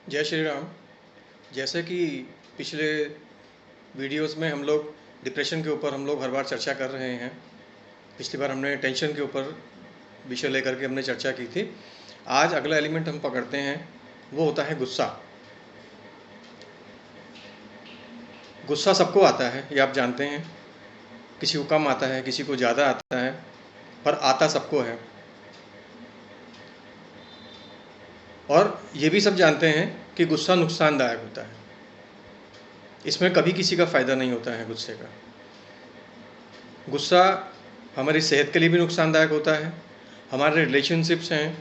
जय श्री राम। जैसे कि पिछले वीडियोस में हम लोग डिप्रेशन के ऊपर हम लोग हर बार चर्चा कर रहे हैं। पिछली बार हमने टेंशन के ऊपर विषय लेकर के हमने चर्चा की थी। आज अगला एलिमेंट हम पकड़ते हैं, वो होता है गुस्सा। गुस्सा सबको आता है, ये आप जानते हैं। किसी को कम आता है, किसी को ज़्यादा आता है, पर आता सबको है। और ये भी सब जानते हैं कि गुस्सा नुकसानदायक होता है। इसमें कभी किसी का फ़ायदा नहीं होता है गुस्से का। गुस्सा हमारी सेहत के लिए भी नुकसानदायक होता है, हमारे रिलेशनशिप्स हैं,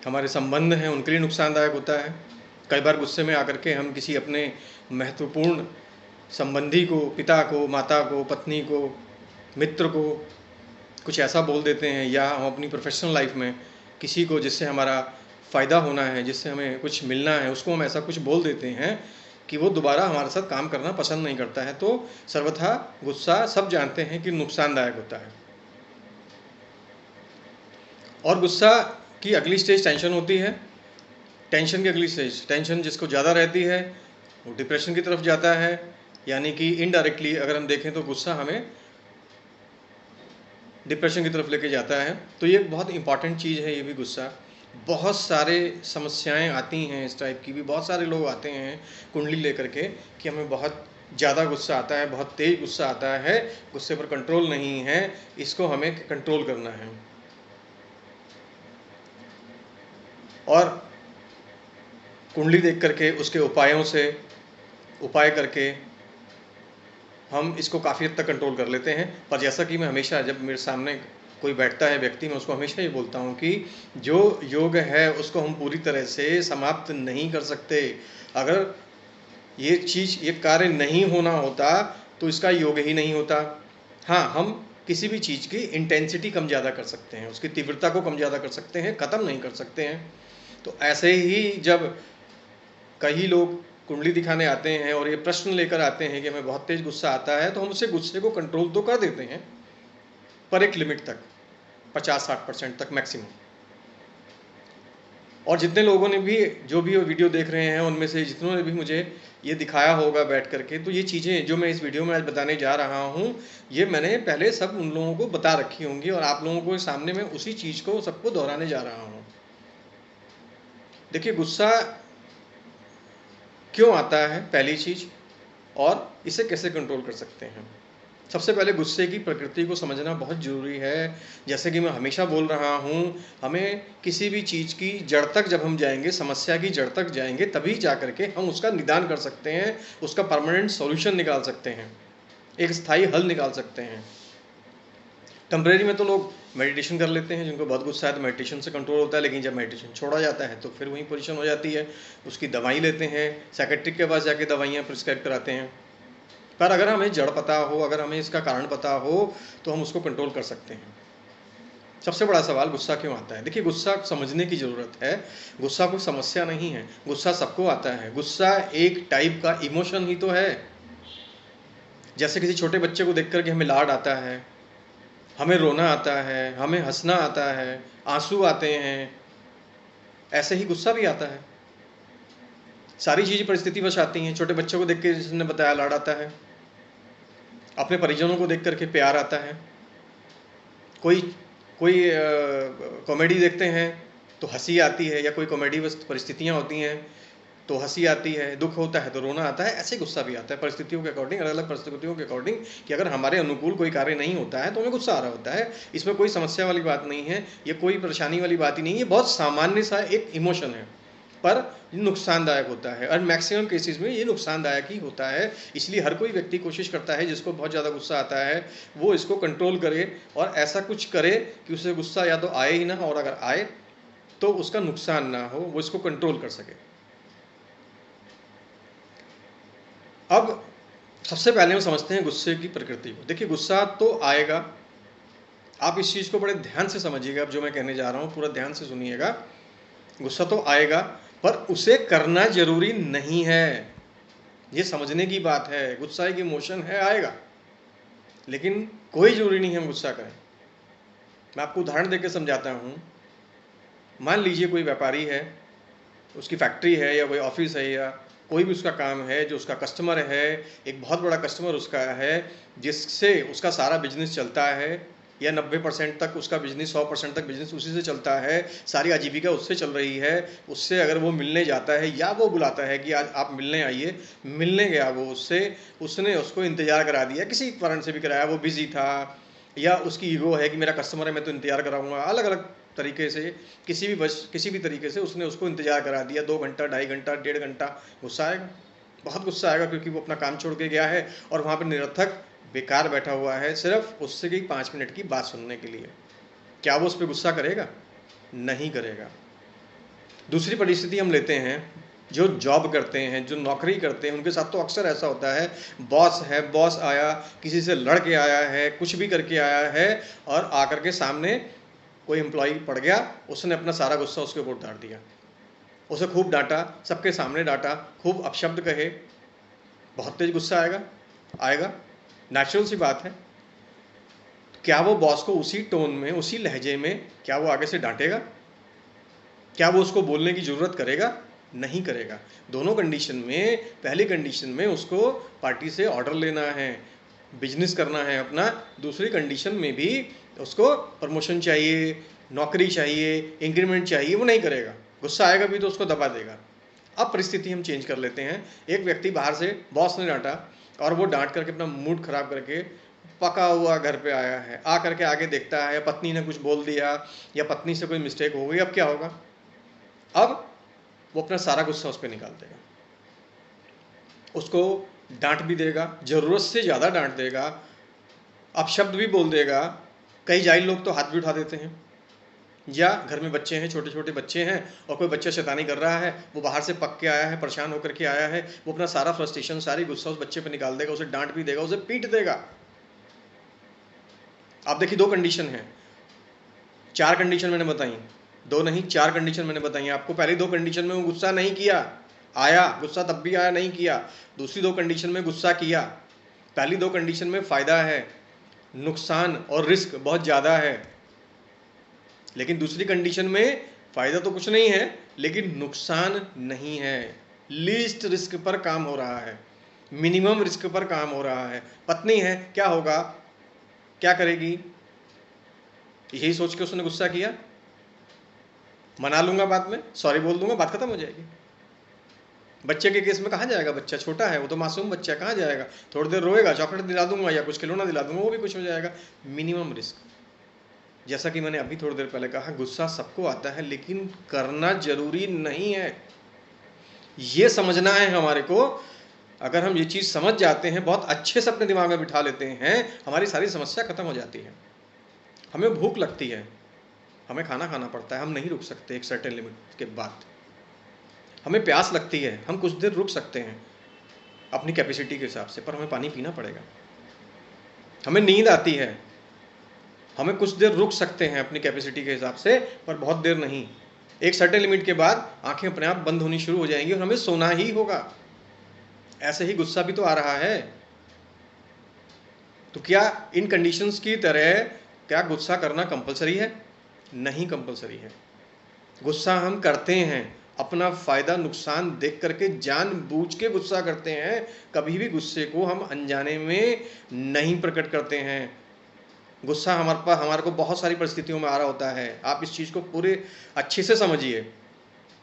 हमारे संबंध हैं, उनके लिए नुकसानदायक होता है। कई बार गुस्से में आकर के हम किसी अपने महत्वपूर्ण संबंधी को, पिता को, माता को, पत्नी को, मित्र को कुछ ऐसा बोल देते हैं, या हम अपनी प्रोफेशनल लाइफ में किसी को जिससे हमारा फ़ायदा होना है, जिससे हमें कुछ मिलना है, उसको हम ऐसा कुछ बोल देते हैं कि वो दोबारा हमारे साथ काम करना पसंद नहीं करता है। तो सर्वथा गुस्सा सब जानते हैं कि नुकसानदायक होता है। और गुस्सा की अगली स्टेज टेंशन होती है। टेंशन की अगली स्टेज, टेंशन जिसको ज़्यादा रहती है वो डिप्रेशन की तरफ जाता है। यानी कि इनडायरेक्टली अगर हम देखें तो गुस्सा हमें डिप्रेशन की तरफ लेके जाता है। तो ये बहुत इंपॉर्टेंट चीज़ है ये भी गुस्सा। बहुत सारे समस्याएं आती हैं इस टाइप की भी, बहुत सारे लोग आते हैं कुंडली लेकर के कि हमें बहुत ज़्यादा गुस्सा आता है, बहुत तेज़ गुस्सा आता है, गुस्से पर कंट्रोल नहीं है, इसको हमें कंट्रोल करना है। और कुंडली देख करके उसके उपायों से उपाय करके हम इसको काफ़ी हद तक कंट्रोल कर लेते हैं। पर जैसा कि मैं हमेशा, जब मेरे सामने कोई बैठता है व्यक्ति, मैं उसको हमेशा ये बोलता हूँ कि जो योग है उसको हम पूरी तरह से समाप्त नहीं कर सकते। अगर ये चीज़, ये कार्य नहीं होना होता तो इसका योग ही नहीं होता। हाँ, हम किसी भी चीज़ की इंटेंसिटी कम ज़्यादा कर सकते हैं, उसकी तीव्रता को कम ज़्यादा कर सकते हैं, ख़त्म नहीं कर सकते हैं। तो ऐसे ही जब कई लोग कुंडली दिखाने आते हैं और ये प्रश्न लेकर आते हैं कि हमें बहुत तेज गुस्सा आता है, तो हम उससे गुस्से को कंट्रोल तो कर देते हैं, पर एक लिमिट तक, 50-60% तक मैक्सिमम। और जितने लोगों ने भी, जो भी वीडियो देख रहे हैं, उनमें से जितनों ने भी मुझे ये दिखाया होगा बैठ करके, तो ये चीज़ें जो मैं इस वीडियो में आज बताने जा रहा हूँ, ये मैंने पहले सब उन लोगों को बता रखी होंगी, और आप लोगों को सामने में उसी चीज़ को सबको दोहराने जा रहा हूँ। देखिए, गुस्सा क्यों आता है पहली चीज़, और इसे कैसे कंट्रोल कर सकते हैं। सबसे पहले गुस्से की प्रकृति को समझना बहुत ज़रूरी है। जैसे कि मैं हमेशा बोल रहा हूँ, हमें किसी भी चीज़ की जड़ तक जब हम जाएंगे, समस्या की जड़ तक जाएंगे, तभी जा करके हम उसका निदान कर सकते हैं, उसका परमानेंट सॉल्यूशन निकाल सकते हैं, एक स्थायी हल निकाल सकते हैं। टेम्परेरी में तो लोग मेडिटेशन कर लेते हैं, जिनको बहुत गुस्सा है तो मेडिटेशन से कंट्रोल होता है, लेकिन जब मेडिटेशन छोड़ा जाता है तो फिर वही पोजीशन हो जाती है, उसकी दवाई लेते हैं, साइकेट्रिक के पास जाके दवाइयाँ प्रिस्क्राइब कराते हैं। पर अगर हमें जड़ पता हो, अगर हमें इसका कारण पता हो, तो हम उसको कंट्रोल कर सकते हैं। सबसे बड़ा सवाल, गुस्सा क्यों आता है। देखिए, गुस्सा समझने की ज़रूरत है। गुस्सा कोई समस्या नहीं है, गुस्सा सबको आता है। गुस्सा एक टाइप का इमोशन ही तो है। जैसे किसी छोटे बच्चे को देख कर के हमें लाड आता है, हमें रोना आता है, हमें हंसना आता है, आंसू आते हैं, ऐसे ही गुस्सा भी आता है। सारी चीज़ें परिस्थितिवश आती हैं। छोटे बच्चों को देख के, जिसने बताया, लाड आता है। अपने परिजनों को देख करके प्यार आता है। कोई कोई कॉमेडी देखते हैं तो हंसी आती है, या कोई कॉमेडी परिस्थितियाँ होती हैं तो हंसी आती है, दुख होता है तो रोना आता है। ऐसे गुस्सा भी आता है परिस्थितियों के अकॉर्डिंग, अलग अलग परिस्थितियों के अकॉर्डिंग, कि अगर हमारे अनुकूल कोई कार्य नहीं होता है तो हमें गुस्सा आ रहा होता है। इसमें कोई समस्या वाली बात नहीं है, ये कोई परेशानी वाली बात ही नहीं है, बहुत सामान्य सा एक इमोशन है, पर नुकसानदायक होता है। और मैक्सिमम केसेस में ये नुकसानदायक ही होता है। इसलिए हर कोई व्यक्ति कोशिश करता है, जिसको बहुत ज़्यादा गुस्सा आता है, वो इसको कंट्रोल करे और ऐसा कुछ करे कि उसे गुस्सा या तो आए ही ना, और अगर आए तो उसका नुकसान ना हो, वो इसको कंट्रोल कर सके। अब सबसे पहले हम समझते हैं गुस्से की प्रकृति को। देखिए, गुस्सा तो आएगा, आप इस चीज़ को बड़े ध्यान से समझिएगा। अब जो मैं कहने जा रहा हूँ पूरा ध्यान से सुनिएगा। गुस्सा तो आएगा, पर उसे करना जरूरी नहीं है, ये समझने की बात है। गुस्सा एक इमोशन है, आएगा, लेकिन कोई जरूरी नहीं है हम गुस्सा करें। मैं आपको उदाहरण देकर समझाता हूँ। मान लीजिए कोई व्यापारी है, उसकी फैक्ट्री है या कोई ऑफिस है या कोई भी उसका काम है, जो उसका कस्टमर है, एक बहुत बड़ा कस्टमर उसका है, जिससे उसका सारा बिजनेस चलता है, या 90% तक उसका बिजनेस, 100% तक बिजनेस उसी से चलता है, सारी आजीविका उससे चल रही है, उससे अगर वो मिलने जाता है या वो बुलाता है कि आज आप मिलने आइए, मिलने गया वो उससे, उसने उसको इंतज़ार करा दिया, किसी कारण से भी कराया, वो बिज़ी था या उसकी ईगो है कि मेरा कस्टमर है मैं तो इंतज़ार कराऊंगा, अलग अलग तरीके से, किसी भी तरीके से उसने उसको इंतज़ार करा दिया, 2 घंटा, 2.5 घंटा, 1.5 घंटा। गुस्सा आएगा, बहुत गुस्सा आएगा, क्योंकि वो अपना काम छोड़ के गया है और वहाँ पर निरर्थक बेकार बैठा हुआ है, सिर्फ उससे की 5 मिनट की बात सुनने के लिए। क्या वो उस पर गुस्सा करेगा? नहीं करेगा। दूसरी परिस्थिति हम लेते हैं, जो जॉब करते हैं, जो नौकरी करते हैं, उनके साथ तो अक्सर ऐसा होता है, बॉस है, बॉस आया, किसी से लड़ के आया है, कुछ भी करके आया है, और आकर के सामने कोई एम्प्लॉई पड़ गया, उसने अपना सारा गुस्सा उसके ऊपर उतार दिया, उसे खूब डांटा, सबके सामने डांटा, खूब अपशब्द कहे, बहुत तेज गुस्सा आएगा, आएगा, नेचुरल सी बात है। क्या वो बॉस को उसी टोन में, उसी लहजे में, क्या वो आगे से डांटेगा? क्या वो उसको बोलने की ज़रूरत करेगा? नहीं करेगा। दोनों कंडीशन में, पहली कंडीशन में उसको पार्टी से ऑर्डर लेना है, बिजनेस करना है अपना, दूसरी कंडीशन में भी उसको प्रमोशन चाहिए, नौकरी चाहिए, इंक्रीमेंट चाहिए, वो नहीं करेगा। गुस्सा आएगा भी तो उसको दबा देगा। अब परिस्थिति हम चेंज कर लेते हैं, एक व्यक्ति बाहर से, बॉस ने डांटा और वो डांट करके अपना मूड खराब करके पका हुआ घर पे आया है, आ करके आगे देखता है पत्नी ने कुछ बोल दिया या पत्नी से कोई मिस्टेक हो गई, अब क्या होगा? अब वो अपना सारा गुस्सा उस पर निकाल देगा, उसको डांट भी देगा, ज़रूरत से ज़्यादा डांट देगा, अपशब्द भी बोल देगा। कई जाहिल लोग तो हाथ भी उठा देते हैं, या घर में बच्चे हैं, छोटे छोटे बच्चे हैं, और कोई बच्चा शैतानी कर रहा है, वो बाहर से पक के आया है, परेशान होकर के आया है, वो अपना सारा फ्रस्ट्रेशन, सारी गुस्सा उस बच्चे पे निकाल देगा, उसे डांट भी देगा, उसे पीट देगा। आप देखिए, 2 कंडीशन है, 4 कंडीशन मैंने बताई, 2 नहीं 4 कंडीशन मैंने बताई आपको। पहली 2 कंडीशन में वो गुस्सा नहीं किया, आया गुस्सा तब भी आया, नहीं किया। दूसरी 2 कंडीशन में गुस्सा किया। पहली 2 कंडीशन में फ़ायदा है, नुकसान और रिस्क बहुत ज़्यादा है, लेकिन दूसरी कंडीशन में फ़ायदा तो कुछ नहीं है लेकिन नुकसान नहीं है, लीस्ट रिस्क पर काम हो रहा है, मिनिमम रिस्क पर काम हो रहा है। पत्नी है, क्या होगा, क्या करेगी, यही सोच के उसने गुस्सा किया, मना लूंगा बाद में, सॉरी बोल दूंगा, बात खत्म हो जाएगी। बच्चे के केस में कहाँ जाएगा, बच्चा छोटा है, वो तो मासूम बच्चा, कहाँ जाएगा, थोड़ी देर रोएगा, चॉकलेट दिला दूंगा या कुछ खिलौना दिला दूंगा, वो भी कुछ हो जाएगा। Minimum risk. जैसा कि मैंने अभी थोड़ी देर पहले कहा, गुस्सा सबको आता है लेकिन करना जरूरी नहीं है, ये समझना है हमारे को। अगर हम ये चीज़ समझ जाते हैं, बहुत अच्छे से अपने दिमाग में बिठा लेते हैं, हमारी सारी समस्या खत्म हो जाती है। हमें भूख लगती है, हमें खाना खाना पड़ता है, हम नहीं रुक सकते एक सर्टेन लिमिट के बाद। हमें प्यास लगती है, हम कुछ देर रुक सकते हैं अपनी कैपेसिटी के हिसाब से, पर हमें पानी पीना पड़ेगा। हमें नींद आती है, हमें कुछ देर रुक सकते हैं अपनी कैपेसिटी के हिसाब से, पर बहुत देर नहीं। एक सर्टेन लिमिट के बाद आंखें अपने आप बंद होनी शुरू हो जाएंगी और हमें सोना ही होगा। ऐसे ही गुस्सा भी तो आ रहा है। तो क्या इन कंडीशंस की तरह क्या गुस्सा करना कंपलसरी है? नहीं कंपलसरी है। गुस्सा हम करते हैं, अपना फ़ायदा नुकसान देख करके जानबूझ के गुस्सा करते हैं। कभी भी गुस्से को हम अनजाने में नहीं प्रकट करते हैं। गुस्सा हमारे को बहुत सारी परिस्थितियों में आ रहा होता है। आप इस चीज़ को पूरे अच्छे से समझिए,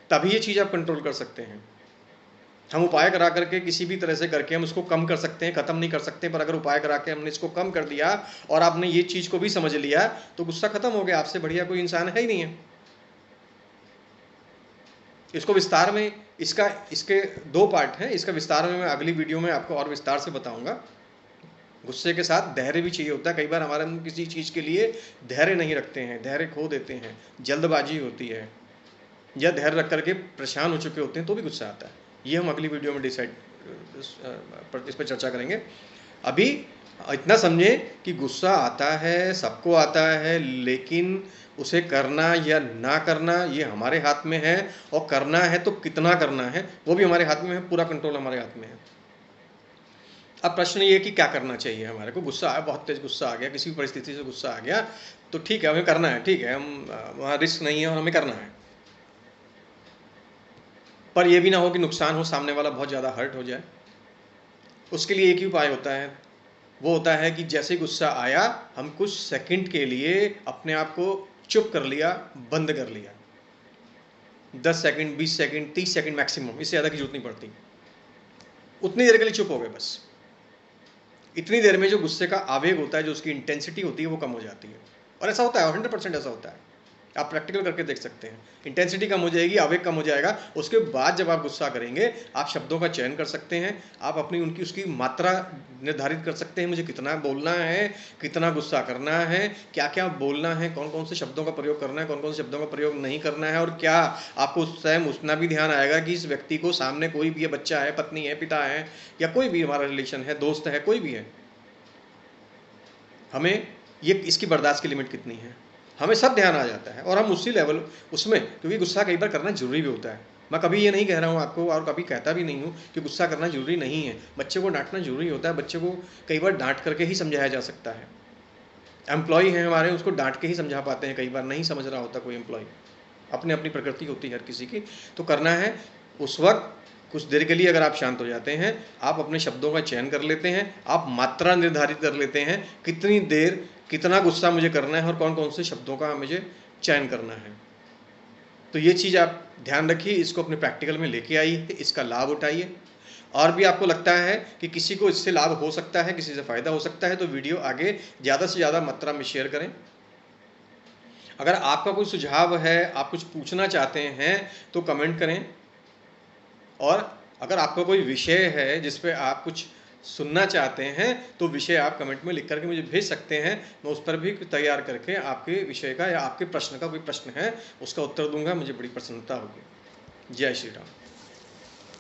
तभी ये चीज़ आप कंट्रोल कर सकते हैं। हम उपाय करा करके किसी भी तरह से करके हम उसको कम कर सकते हैं, ख़त्म नहीं कर सकते, पर अगर उपाय करा के हमने इसको कम कर दिया और आपने ये चीज़ को भी समझ लिया तो गुस्सा ख़त्म हो गया। आपसे बढ़िया कोई इंसान है ही नहीं है। इसको विस्तार में, इसके 2 पार्ट हैं, इसका विस्तार में मैं अगली वीडियो में आपको और विस्तार से बताऊंगा। गुस्से के साथ धैर्य भी चाहिए होता है। कई बार हमारे हम किसी चीज़ के लिए धैर्य नहीं रखते हैं, धैर्य खो देते हैं, जल्दबाजी होती है, या धैर्य रख करके परेशान हो चुके होते हैं तो भी गुस्सा आता है। ये हम अगली वीडियो में इस पर चर्चा करेंगे। अभी इतना समझें कि गुस्सा आता है, सबको आता है, लेकिन उसे करना या ना करना ये हमारे हाथ में है, और करना है तो कितना करना है वो भी हमारे हाथ में है, पूरा कंट्रोल हमारे हाथ में है। अब प्रश्न ये कि क्या करना चाहिए हमारे को। गुस्सा आया, बहुत तेज गुस्सा आ गया, किसी भी परिस्थिति से गुस्सा आ गया, तो ठीक है, हमें करना है, ठीक है, हम वहाँ रिस्क नहीं है और हमें करना है। पर यह भी ना हो कि नुकसान हो, सामने वाला बहुत ज़्यादा हर्ट हो जाए। उसके लिए एक ही उपाय होता है, वो होता है कि जैसे गुस्सा आया हम कुछ सेकंड के लिए अपने आप को चुप कर लिया, बंद कर लिया। 10 सेकंड, 20 सेकंड, 30 सेकंड मैक्सिमम, इससे ज़्यादा की जरूरत नहीं पड़ती। उतनी देर के लिए चुप हो गए बस। इतनी देर में जो गुस्से का आवेग होता है, जो उसकी इंटेंसिटी होती है, वो कम हो जाती है। और ऐसा होता है, 100% ऐसा होता है। आप प्रैक्टिकल करके देख सकते हैं। इंटेंसिटी कम हो जाएगी, आवेग कम हो जाएगा। उसके बाद जब आप गुस्सा करेंगे, आप शब्दों का चयन कर सकते हैं, आप अपनी उनकी उसकी मात्रा निर्धारित कर सकते हैं। मुझे कितना बोलना है, कितना गुस्सा करना है, क्या क्या बोलना है, कौन कौन से शब्दों का प्रयोग करना है, कौन कौन से शब्दों का प्रयोग नहीं करना है। और क्या आपको उस टाइम उतना भी ध्यान आएगा कि इस व्यक्ति को सामने कोई भी है, बच्चा है, पत्नी है, पिता है, या कोई भी हमारा रिलेशन है, दोस्त है, कोई भी है, हमें ये इसकी बर्दाश्त की लिमिट कितनी है, हमें सब ध्यान आ जाता है। और हम उसी लेवल उसमें, क्योंकि गुस्सा कई बार करना जरूरी भी होता है। मैं कभी ये नहीं कह रहा हूँ आपको, और कभी कहता भी नहीं हूँ कि गुस्सा करना जरूरी नहीं है। बच्चे को डांटना जरूरी होता है, बच्चे को कई बार डांट करके ही समझाया जा सकता है। एम्प्लॉय है हमारे, उसको डांट के ही समझा पाते हैं, कई बार नहीं समझ रहा होता कोई एम्प्लॉय, अपनी अपनी प्रकृति होती है हर किसी की। तो करना है उस वक्त कुछ देर के लिए अगर आप शांत हो जाते हैं, आप अपने शब्दों का चयन कर लेते हैं, आप मात्रा निर्धारित कर लेते हैं, कितनी देर कितना गुस्सा मुझे करना है और कौन कौन से शब्दों का मुझे चयन करना है। तो ये चीज़ आप ध्यान रखिए, इसको अपने प्रैक्टिकल में लेके आइए, इसका लाभ उठाइए। और भी आपको लगता है कि किसी को इससे लाभ हो सकता है, किसी से फ़ायदा हो सकता है, तो वीडियो आगे ज़्यादा से ज़्यादा मात्रा में शेयर करें। अगर आपका कोई सुझाव है, आप कुछ पूछना चाहते हैं, तो कमेंट करें। और अगर आपका कोई विषय है जिस पे आप कुछ सुनना चाहते हैं, तो विषय आप कमेंट में लिख करके मुझे भेज सकते हैं। मैं उस पर भी तैयार करके आपके विषय का या आपके प्रश्न का कोई प्रश्न है उसका उत्तर दूंगा, मुझे बड़ी प्रसन्नता होगी। जय श्री राम।